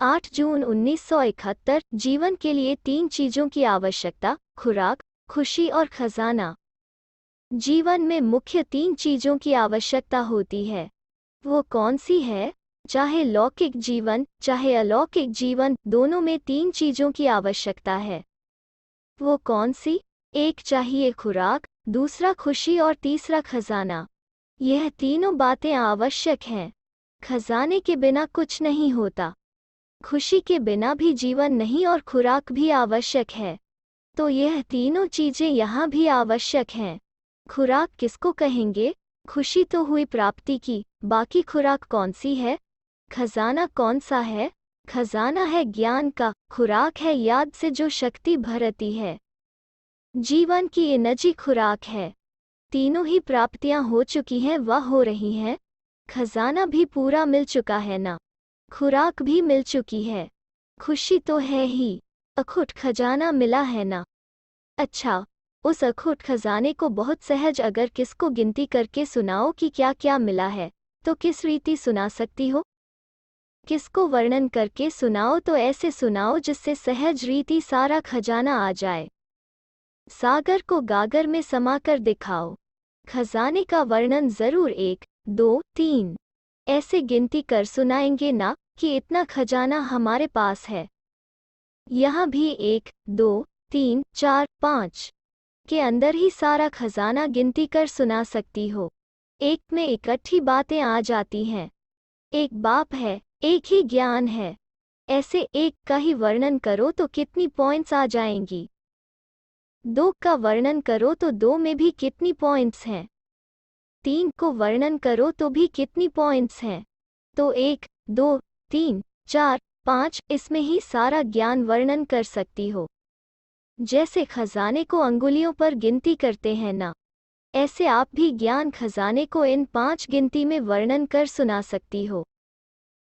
8 जून 1971। जीवन के लिए 3 चीजों की आवश्यकता: खुराक, खुशी और खजाना। जीवन में मुख्य 3 चीजों की आवश्यकता होती है। वो कौन सी है? चाहे लौकिक जीवन, चाहे अलौकिक जीवन, दोनों में 3 चीजों की आवश्यकता है। वो कौन सी? एक चाहिए खुराक, दूसरा खुशी और तीसरा खजाना। यह तीनों बातें आवश्यक हैं। खजाने के बिना कुछ नहीं होता। खुशी के बिना भी जीवन नहीं और खुराक भी आवश्यक है। तो यह तीनों चीजें यहाँ भी आवश्यक हैं। खुराक किसको कहेंगे? खुशी तो हुई प्राप्ति की, बाकी खुराक कौन सी है? खजाना कौन सा है? खजाना है ज्ञान का, खुराक है याद से जो शक्ति भरती है। जीवन की एनर्जी खुराक है। तीनों ही प्राप्तियां हो चुकी हैं व हो रही हैं। खजाना भी पूरा मिल चुका है ना, खुराक भी मिल चुकी है, खुशी तो है ही, अखुट खजाना मिला है ना। अच्छा, उस अखुट खजाने को बहुत सहज अगर किसको गिनती करके सुनाओ कि क्या क्या मिला है, तो किस रीति सुना सकती हो? किसको वर्णन करके सुनाओ तो ऐसे सुनाओ जिससे सहज रीति सारा खजाना आ जाए। सागर को गागर में समाकर दिखाओ। खजाने का वर्णन जरूर 1, 2, 3 ऐसे गिनती कर सुनाएंगे ना कि इतना खजाना हमारे पास है। यहाँ भी 1, 2, 3, 4, 5 के अंदर ही सारा खजाना गिनती कर सुना सकती हो। एक में इकट्ठी बातें आ जाती हैं। एक बाप है, एक ही ज्ञान है। ऐसे एक का ही वर्णन करो तो कितनी पॉइंट्स आ जाएंगी। 2 का वर्णन करो तो 2 में भी कितनी पॉइंट्स हैं। 3 को वर्णन करो तो भी कितनी पॉइंट्स हैं। तो 1, 2, 3, 4, 5 इसमें ही सारा ज्ञान वर्णन कर सकती हो। जैसे खजाने को अंगुलियों पर गिनती करते हैं ना, ऐसे आप भी ज्ञान खजाने को इन 5 गिनती में वर्णन कर सुना सकती हो।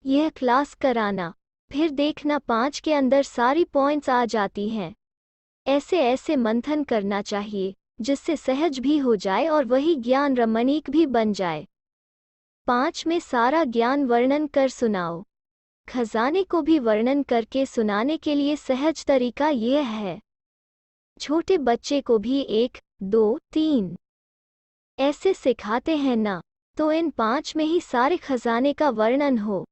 यह क्लास कराना, फिर देखना 5 के अंदर सारी पॉइंट्स आ जाती हैं। ऐसे ऐसे मंथन करना चाहिए जिससे सहज भी हो जाए और वही ज्ञान रमणीक भी बन जाए। 5 में सारा ज्ञान वर्णन कर सुनाओ। खजाने को भी वर्णन करके सुनाने के लिए सहज तरीका यह है। छोटे बच्चे को भी 1, 2, 3 ऐसे सिखाते हैं ना, तो इन 5 में ही सारे खजाने का वर्णन हो।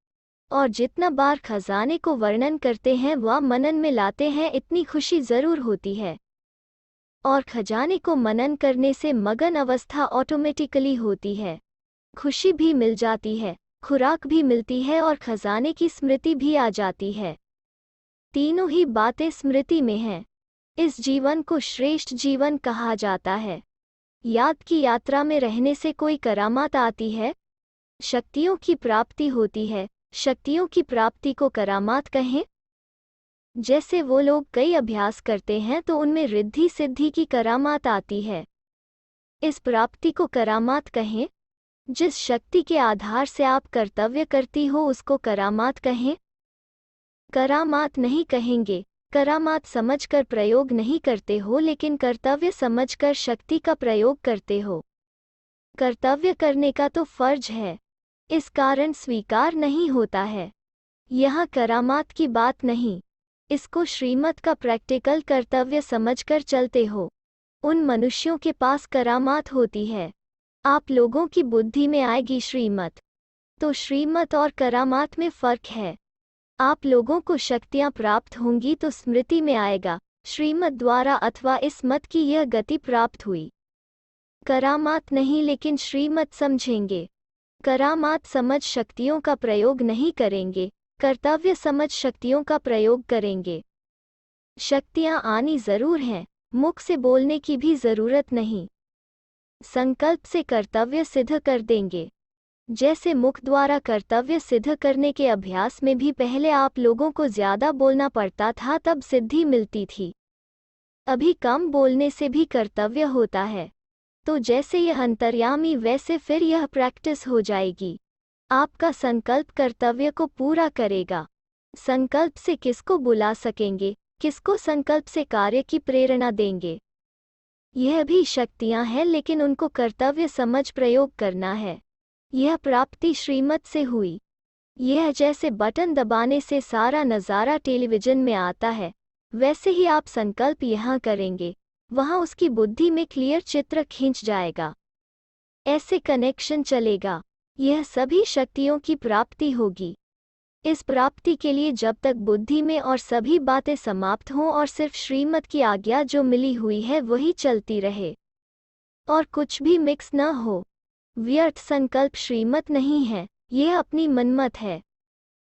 और जितना बार खजाने को वर्णन करते हैं व मनन में लाते हैं इतनी खुशी जरूर होती है। और खजाने को मनन करने से मगन अवस्था ऑटोमेटिकली होती है। खुशी भी मिल जाती है, खुराक भी मिलती है और खजाने की स्मृति भी आ जाती है। तीनों ही बातें स्मृति में हैं। इस जीवन को श्रेष्ठ जीवन कहा जाता है। याद की यात्रा में रहने से कोई करामात आती है, शक्तियों की प्राप्ति होती है। शक्तियों की प्राप्ति को करामात कहें। जैसे वो लोग कई अभ्यास करते हैं तो उनमें रिद्धि सिद्धि की करामात आती है। इस प्राप्ति को करामात कहें। जिस शक्ति के आधार से आप कर्तव्य करती हो उसको करामात कहें। करामात नहीं कहेंगे, करामात समझकर प्रयोग नहीं करते हो लेकिन कर्तव्य समझकर शक्ति का प्रयोग करते हो। कर्तव्य करने का तो फर्ज है, इस कारण स्वीकार नहीं होता है। यहाँ करामात की बात नहीं, इसको श्रीमत का प्रैक्टिकल कर्तव्य समझकर चलते हो। उन मनुष्यों के पास करामात होती है। आप लोगों की बुद्धि में आएगी श्रीमत। तो श्रीमत और करामात में फर्क है। आप लोगों को शक्तियाँ प्राप्त होंगी तो स्मृति में आएगा, श्रीमत द्वारा अथवा इस मत की यह गति प्राप्त हुई। करामात नहीं लेकिन श्रीमत समझेंगे। करामात समझ शक्तियों का प्रयोग नहीं करेंगे, कर्तव्य समझ शक्तियों का प्रयोग करेंगे। शक्तियाँ आनी जरूर हैं, मुख से बोलने की भी जरूरत नहीं। संकल्प से कर्तव्य सिद्ध कर देंगे। जैसे मुख द्वारा कर्तव्य सिद्ध करने के अभ्यास में भी पहले आप लोगों को ज्यादा बोलना पड़ता था तब सिद्धि मिलती थी। अभी कम बोलने से भी कर्तव्य होता है। तो जैसे यह अंतर्यामी वैसे फिर यह प्रैक्टिस हो जाएगी। आपका संकल्प कर्तव्य को पूरा करेगा। संकल्प से किसको बुला सकेंगे, किसको संकल्प से कार्य की प्रेरणा देंगे? यह भी शक्तियां हैं लेकिन उनको कर्तव्य समझ प्रयोग करना है। यह प्राप्ति श्रीमत से हुई। यह जैसे बटन दबाने से सारा नज़ारा टेलीविज़न में आता है, वैसे ही आप संकल्प यहाँ करेंगे, वहाँ उसकी बुद्धि में क्लियर चित्र खींच जाएगा। ऐसे कनेक्शन चलेगा। यह सभी शक्तियों की प्राप्ति होगी। इस प्राप्ति के लिए जब तक बुद्धि में और सभी बातें समाप्त हों और सिर्फ श्रीमत की आज्ञा जो मिली हुई है वही चलती रहे और कुछ भी मिक्स न हो। व्यर्थ संकल्प श्रीमत नहीं है, यह अपनी मनमत है।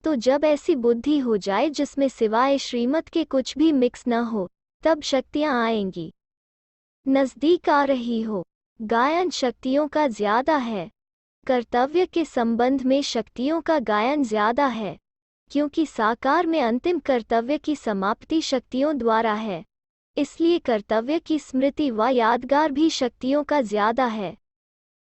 तो जब ऐसी बुद्धि हो जाए जिसमें सिवाय श्रीमत के कुछ भी मिक्स न हो, तब शक्तियाँ आएंगी। नज़दीक आ रही हो। गायन शक्तियों का ज़्यादा है। कर्तव्य के संबंध में शक्तियों का गायन ज़्यादा है, क्योंकि साकार में अंतिम कर्तव्य की समाप्ति शक्तियों द्वारा है, इसलिए कर्तव्य की स्मृति व यादगार भी शक्तियों का ज़्यादा है।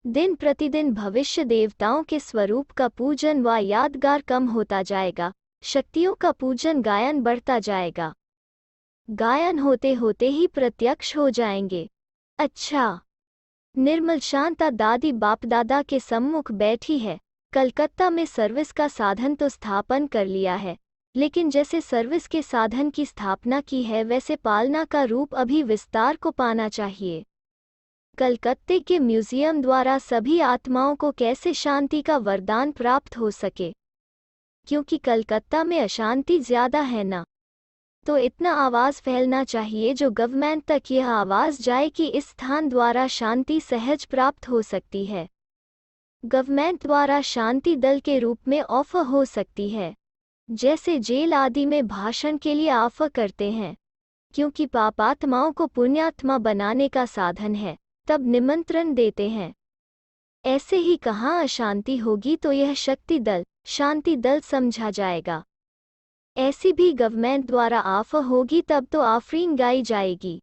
दिन प्रतिदिन भविष्य देवताओं के स्वरूप का पूजन व यादगार कम होता जाएगा, शक्तियों का पूजन गायन बढ़ता जाएगा। गायन होते होते ही प्रत्यक्ष हो जाएंगे। अच्छा, निर्मल शांता दादी बाप दादा के सम्मुख बैठी है। कलकत्ता में सर्विस का साधन तो स्थापन कर लिया है, लेकिन जैसे सर्विस के साधन की स्थापना की है वैसे पालना का रूप अभी विस्तार को पाना चाहिए। कलकत्ते के म्यूजियम द्वारा सभी आत्माओं को कैसे शांति का वरदान प्राप्त हो सके, क्योंकि कलकत्ता में अशांति ज़्यादा है ना। तो इतना आवाज़ फैलना चाहिए जो गवर्नमेंट तक यह आवाज़ जाए कि इस स्थान द्वारा शांति सहज प्राप्त हो सकती है। गवर्नमेंट द्वारा शांति दल के रूप में ऑफर हो सकती है, जैसे जेल आदि में भाषण के लिए ऑफर करते हैं, क्योंकि पापात्माओं को पुण्यात्मा बनाने का साधन है, तब निमंत्रण देते हैं। ऐसे ही कहाँ अशांति होगी तो यह शक्ति दल, शांति दल समझा जाएगा। ऐसी भी गवर्नमेंट द्वारा ऑफर होगी तब तो आफरीन गाई जाएगी।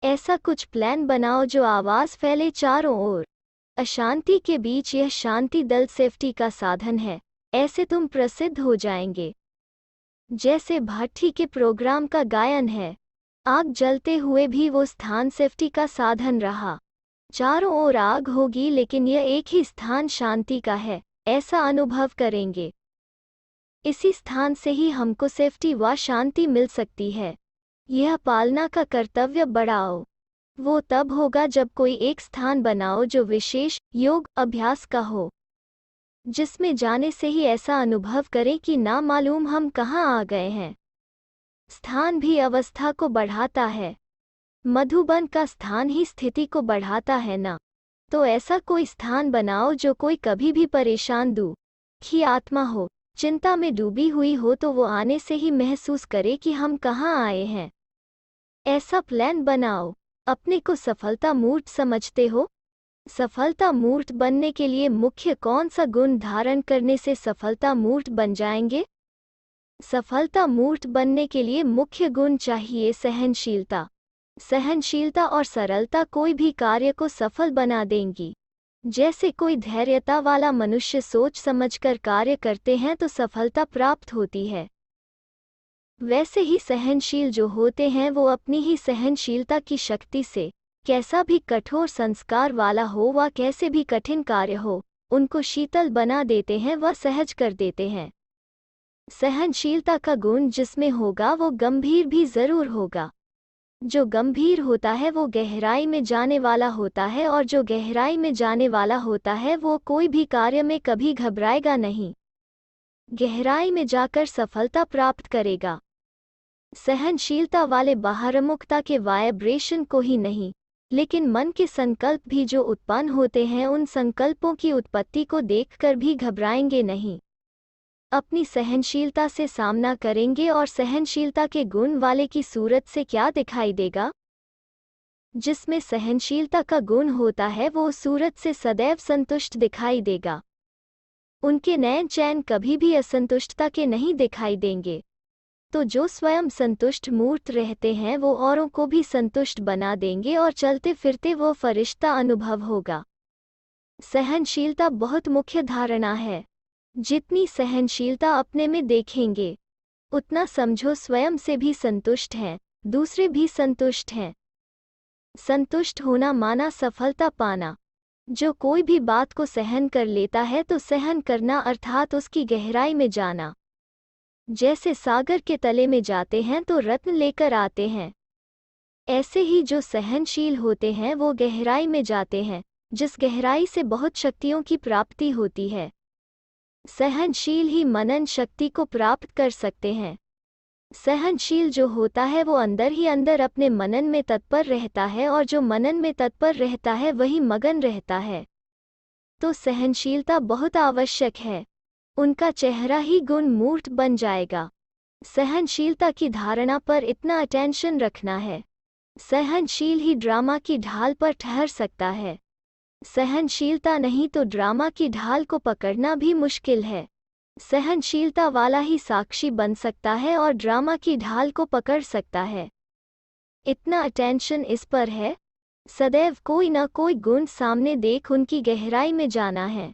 ऐसा कुछ प्लान बनाओ जो आवाज़ फैले चारों ओर। अशांति के बीच यह शांति दल सेफ्टी का साधन है, ऐसे तुम प्रसिद्ध हो जाएंगे। जैसे भट्टी के प्रोग्राम का गायन है, आग जलते हुए भी वो स्थान सेफ्टी का साधन रहा। चारों ओर आग होगी लेकिन यह एक ही स्थान शांति का है, ऐसा अनुभव करेंगे। इसी स्थान से ही हमको सेफ्टी व शांति मिल सकती है। यह पालना का कर्तव्य बढ़ाओ। वो तब होगा जब कोई एक स्थान बनाओ जो विशेष योग अभ्यास का हो, जिसमें जाने से ही ऐसा अनुभव करें कि ना मालूम हम कहाँ आ गए हैं। स्थान भी अवस्था को बढ़ाता है। मधुबन का स्थान ही स्थिति को बढ़ाता है ना। तो ऐसा कोई स्थान बनाओ जो कोई कभी भी परेशान दुखी आत्मा हो, चिंता में डूबी हुई हो तो वो आने से ही महसूस करे कि हम कहाँ आए हैं। ऐसा प्लान बनाओ। अपने को सफलता मूर्त समझते हो? सफलता मूर्त बनने के लिए मुख्य कौन सा गुण धारण करने से सफलता मूर्त बन जाएंगे? सफलता मूर्त बनने के लिए मुख्य गुण चाहिए सहनशीलता। सहनशीलता और सरलता कोई भी कार्य को सफल बना देंगी। जैसे कोई धैर्यता वाला मनुष्य सोच समझकर कार्य करते हैं तो सफलता प्राप्त होती है, वैसे ही सहनशील जो होते हैं वो अपनी ही सहनशीलता की शक्ति से कैसा भी कठोर संस्कार वाला हो व कैसे भी कठिन कार्य हो, उनको शीतल बना देते हैं व सहज कर देते हैं। सहनशीलता का गुण जिसमें होगा वो गंभीर भी जरूर होगा। जो गंभीर होता है वो गहराई में जाने वाला होता है, और जो गहराई में जाने वाला होता है वो कोई भी कार्य में कभी घबराएगा नहीं, गहराई में जाकर सफलता प्राप्त करेगा। सहनशीलता वाले बाहरमुखता के वाइब्रेशन को ही नहीं, लेकिन मन के संकल्प भी जो उत्पन्न होते हैं उन संकल्पों की उत्पत्ति को देखकर भी घबराएंगे नहीं। अपनी सहनशीलता से सामना करेंगे और सहनशीलता के गुण वाले की सूरत से क्या दिखाई देगा? जिसमें सहनशीलता का गुण होता है वो सूरत से सदैव संतुष्ट दिखाई देगा। उनके नैन चैन कभी भी असंतुष्टता के नहीं दिखाई देंगे। तो जो स्वयं संतुष्ट मूर्त रहते हैं वो औरों को भी संतुष्ट बना देंगे और चलते फिरते वो फरिश्ता अनुभव होगा। सहनशीलता बहुत मुख्य धारणा है। जितनी सहनशीलता अपने में देखेंगे उतना समझो स्वयं से भी संतुष्ट हैं, दूसरे भी संतुष्ट हैं। संतुष्ट होना माना सफलता पाना। जो कोई भी बात को सहन कर लेता है तो सहन करना अर्थात उसकी गहराई में जाना। जैसे सागर के तले में जाते हैं तो रत्न लेकर आते हैं, ऐसे ही जो सहनशील होते हैं वो गहराई में जाते हैं, जिस गहराई से बहुत शक्तियों की प्राप्ति होती है। सहनशील ही मनन शक्ति को प्राप्त कर सकते हैं। सहनशील जो होता है वो अंदर ही अंदर अपने मनन में तत्पर रहता है, और जो मनन में तत्पर रहता है वही मगन रहता है। तो सहनशीलता बहुत आवश्यक है, उनका चेहरा ही गुण मूर्त बन जाएगा। सहनशीलता की धारणा पर इतना अटेंशन रखना है। सहनशील ही ड्रामा की ढाल पर ठहर सकता है। सहनशीलता नहीं तो ड्रामा की ढाल को पकड़ना भी मुश्किल है। सहनशीलता वाला ही साक्षी बन सकता है और ड्रामा की ढाल को पकड़ सकता है। इतना अटेंशन इस पर है, सदैव कोई न कोई गुण सामने देख उनकी गहराई में जाना है।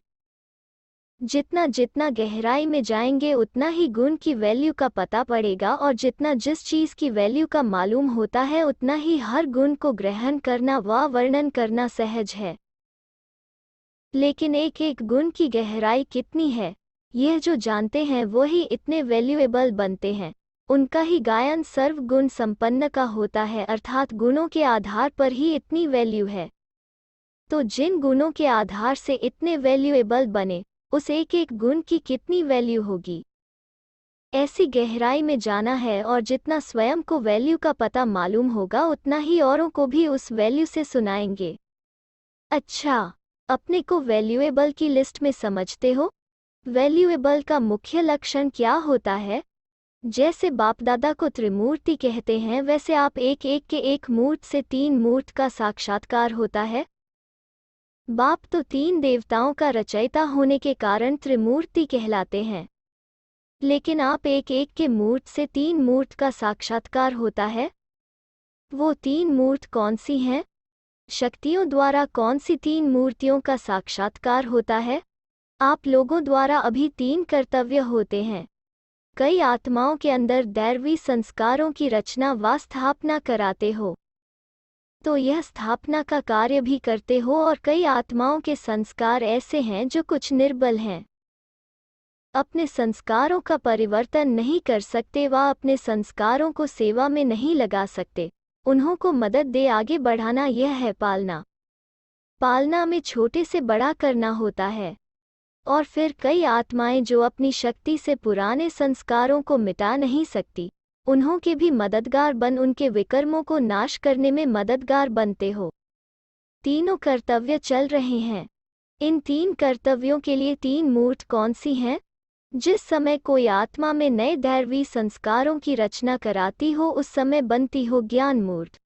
जितना जितना गहराई में जाएंगे उतना ही गुण की वैल्यू का पता पड़ेगा, और जितना जिस चीज़ की वैल्यू का मालूम होता है उतना ही हर गुण को ग्रहण करना व वर्णन करना सहज है। लेकिन एक एक गुण की गहराई कितनी है, यह जो जानते हैं वो ही इतने वैल्यूएबल बनते हैं। उनका ही गायन सर्व गुण संपन्न का होता है, अर्थात गुणों के आधार पर ही इतनी वैल्यू है। तो जिन गुणों के आधार से इतने वैल्यूएबल बने, उस एक एक गुण की कितनी वैल्यू होगी। ऐसी गहराई में जाना है, और जितना स्वयं को वैल्यू का पता मालूम होगा उतना ही औरों को भी उस वैल्यू से सुनाएंगे। अच्छा, अपने को वैल्यूएबल की लिस्ट में समझते हो? वैल्यूएबल का मुख्य लक्षण क्या होता है? जैसे बाप दादा को त्रिमूर्ति कहते हैं, वैसे आप एक एक के एक मूर्त से तीन मूर्त का साक्षात्कार होता है। बाप तो तीन देवताओं का रचयिता होने के कारण त्रिमूर्ति कहलाते हैं, लेकिन आप एक एक के मूर्त से तीन मूर्त का साक्षात्कार होता है। वो तीन मूर्त कौन सी हैं? शक्तियों द्वारा कौन सी तीन मूर्तियों का साक्षात्कार होता है? आप लोगों द्वारा अभी तीन कर्तव्य होते हैं। कई आत्माओं के अंदर दैवी संस्कारों की रचना व स्थापना कराते हो, तो यह स्थापना का कार्य भी करते हो, और कई आत्माओं के संस्कार ऐसे हैं जो कुछ निर्बल हैं, अपने संस्कारों का परिवर्तन नहीं कर सकते व अपने संस्कारों को सेवा में नहीं लगा सकते। उन्हों को मदद दे आगे बढ़ाना, यह है पालना। पालना में छोटे से बड़ा करना होता है। और फिर कई आत्माएं जो अपनी शक्ति से पुराने संस्कारों को मिटा नहीं सकती, उन्हों के भी मददगार बन उनके विकर्मों को नाश करने में मददगार बनते हो। तीनों कर्तव्य चल रहे हैं। इन तीन कर्तव्यों के लिए तीन मूर्त कौन सी हैं? जिस समय कोई आत्मा में नए दैवी संस्कारों की रचना कराती हो उस समय बनती हो ज्ञान मूर्त,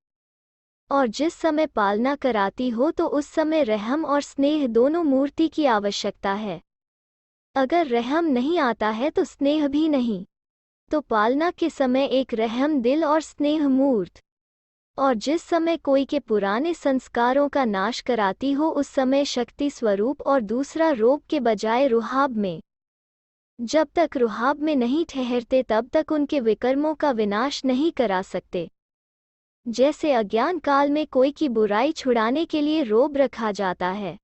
और जिस समय पालना कराती हो तो उस समय रहम और स्नेह दोनों मूर्ति की आवश्यकता है। अगर रहम नहीं आता है तो स्नेह भी नहीं, तो पालना के समय एक रहम दिल और स्नेह मूर्त, और जिस समय कोई के पुराने संस्कारों का नाश कराती हो उस समय शक्ति स्वरूप, और दूसरा रोब के बजाय रुहाब में। जब तक रुहाब में नहीं ठहरते तब तक उनके विकर्मों का विनाश नहीं करा सकते। जैसे अज्ञान काल में कोई की बुराई छुड़ाने के लिए रोब रखा जाता है,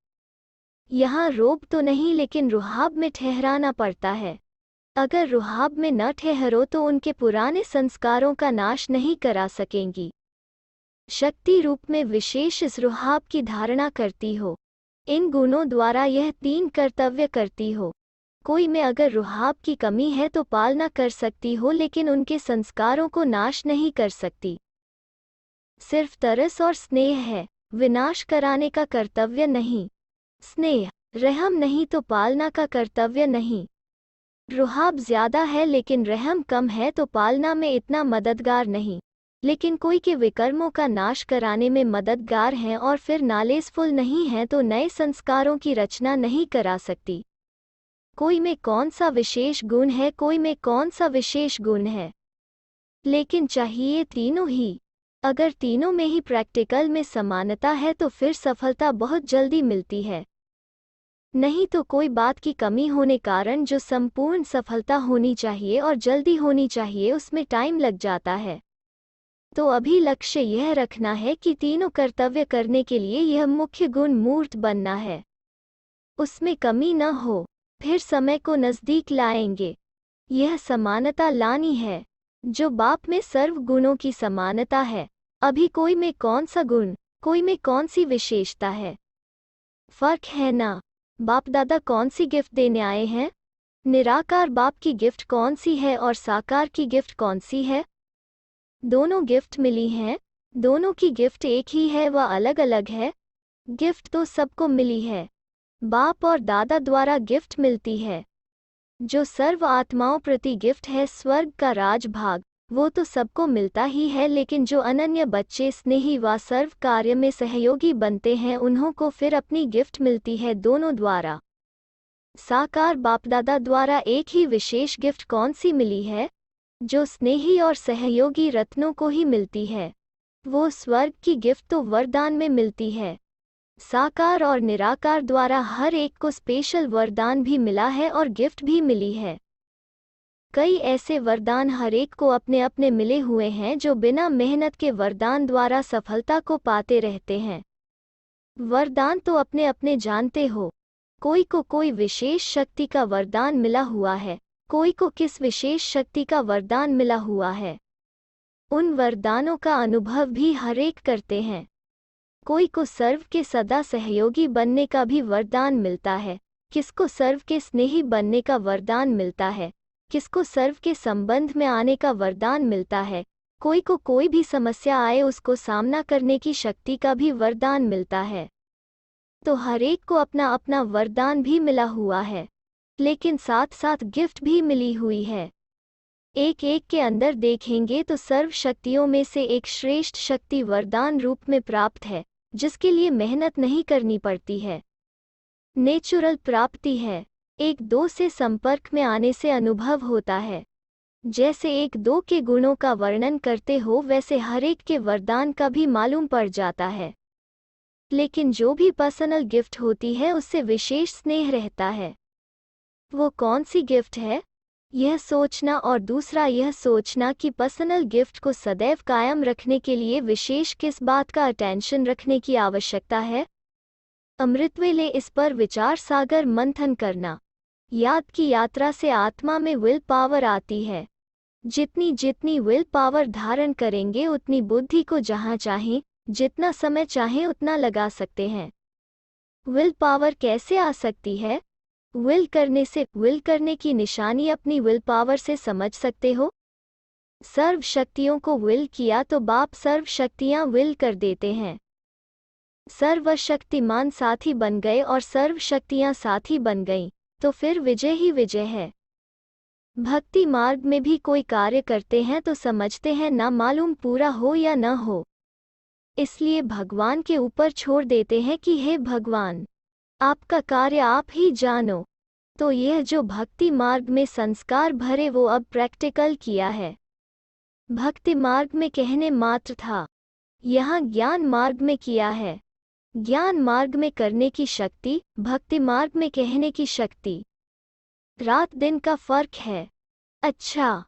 यहाँ रोब तो नहीं लेकिन रुहाब में ठहराना पड़ता है। अगर रुहाब में न ठहरो तो उनके पुराने संस्कारों का नाश नहीं करा सकेंगी। शक्ति रूप में विशेष इस रुहाब की धारणा करती हो, इन गुणों द्वारा यह तीन कर्तव्य करती हो। कोई में अगर रुहाब की कमी है तो पालना कर सकती हो, लेकिन उनके संस्कारों को नाश नहीं कर सकती। सिर्फ तरस और स्नेह है, विनाश कराने का कर्तव्य नहीं। स्नेह रहम नहीं तो पालना का कर्तव्य नहीं। रुहाब ज्यादा है लेकिन रहम कम है तो पालना में इतना मददगार नहीं, लेकिन कोई के विकर्मों का नाश कराने में मददगार हैं, और फिर नालेसफुल नहीं है तो नए संस्कारों की रचना नहीं करा सकती। कोई में कौन सा विशेष गुण है, कोई में कौन सा विशेष गुण है, लेकिन चाहिए तीनों ही। अगर तीनों में ही प्रैक्टिकल में समानता है तो फिर सफलता बहुत जल्दी मिलती है। नहीं तो कोई बात की कमी होने कारण जो संपूर्ण सफलता होनी चाहिए और जल्दी होनी चाहिए उसमें टाइम लग जाता है। तो अभी लक्ष्य यह रखना है कि तीनों कर्तव्य करने के लिए यह मुख्य गुण मूर्त बनना है, उसमें कमी न हो। फिर समय को नज़दीक लाएंगे। यह समानता लानी है, जो बाप में सर्व गुणों की समानता है। अभी कोई में कौन सा गुण, कोई में कौन सी विशेषता है, फर्क है ना। बाप दादा कौन सी गिफ्ट देने आए हैं? निराकार बाप की गिफ्ट कौन सी है और साकार की गिफ्ट कौन सी है? दोनों गिफ्ट मिली हैं, दोनों की गिफ्ट एक ही है व अलग अलग है? गिफ्ट तो सबको मिली है, बाप और दादा द्वारा गिफ्ट मिलती है। जो सर्व आत्माओं प्रति गिफ्ट है स्वर्ग का राजभाग, वो तो सबको मिलता ही है, लेकिन जो अनन्य बच्चे स्नेही व सर्व कार्य में सहयोगी बनते हैं उन्हों को फिर अपनी गिफ्ट मिलती है दोनों द्वारा। साकार बापदादा द्वारा एक ही विशेष गिफ्ट कौन सी मिली है? जो स्नेही और सहयोगी रत्नों को ही मिलती है। वो स्वर्ग की गिफ्ट तो वरदान में मिलती है। साकार और निराकार द्वारा हर एक को स्पेशल वरदान भी मिला है और गिफ्ट भी मिली है। कई ऐसे वरदान हर एक को अपने अपने मिले हुए हैं जो बिना मेहनत के वरदान द्वारा सफलता को पाते रहते हैं। वरदान तो अपने अपने जानते हो, कोई को कोई विशेष शक्ति का वरदान मिला हुआ है, कोई को किस विशेष शक्ति का वरदान मिला हुआ है। उन वरदानों का अनुभव भी हर एक करते हैं। कोई को सर्व के सदा सहयोगी बनने का भी वरदान मिलता है, किसको सर्व के स्नेही बनने का वरदान मिलता है, किसको सर्व के संबंध में आने का वरदान मिलता है। कोई को कोई भी समस्या आए उसको सामना करने की शक्ति का भी वरदान मिलता है। तो हर एक को अपना अपना वरदान भी मिला हुआ है, लेकिन साथ साथ गिफ्ट भी मिली हुई है। एक एक के अंदर देखेंगे तो सर्व शक्तियों में से एक श्रेष्ठ शक्ति वरदान रूप में प्राप्त है, जिसके लिए मेहनत नहीं करनी पड़ती है, नेचुरल प्राप्ति है। एक दो से संपर्क में आने से अनुभव होता है। जैसे एक दो के गुणों का वर्णन करते हो वैसे हर एक के वरदान का भी मालूम पड़ जाता है। लेकिन जो भी पर्सनल गिफ्ट होती है उससे विशेष स्नेह रहता है। वो कौन सी गिफ्ट है, यह सोचना, और दूसरा यह सोचना कि पर्सनल गिफ्ट को सदैव कायम रखने के लिए विशेष किस बात का अटेंशन रखने की आवश्यकता है। अमृतवेले इस पर विचार सागर मंथन करना। याद की यात्रा से आत्मा में विल पावर आती है। जितनी जितनी विल पावर धारण करेंगे उतनी बुद्धि को जहाँ चाहें, जितना समय चाहें उतना लगा सकते हैं। विल पावर कैसे आ सकती है? विल करने से। विल करने की निशानी अपनी विल पावर से समझ सकते हो। सर्व शक्तियों को विल किया तो बाप सर्व शक्तियाँ विल कर देते हैं। सर्वशक्तिमान साथी बन गए और सर्व शक्तियाँ साथी बन गईं, तो फिर विजय ही विजय है। भक्ति मार्ग में भी कोई कार्य करते हैं तो समझते हैं ना मालूम पूरा हो या न हो, इसलिए भगवान के ऊपर छोड़ देते हैं कि हे भगवान, आपका कार्य आप ही जानो। तो यह जो भक्ति मार्ग में संस्कार भरे वो अब प्रैक्टिकल किया है। भक्ति मार्ग में कहने मात्र था, यहाँ ज्ञान मार्ग में किया है। ज्ञान मार्ग में करने की शक्ति, भक्ति मार्ग में कहने की शक्ति, रात दिन का फर्क है। अच्छा,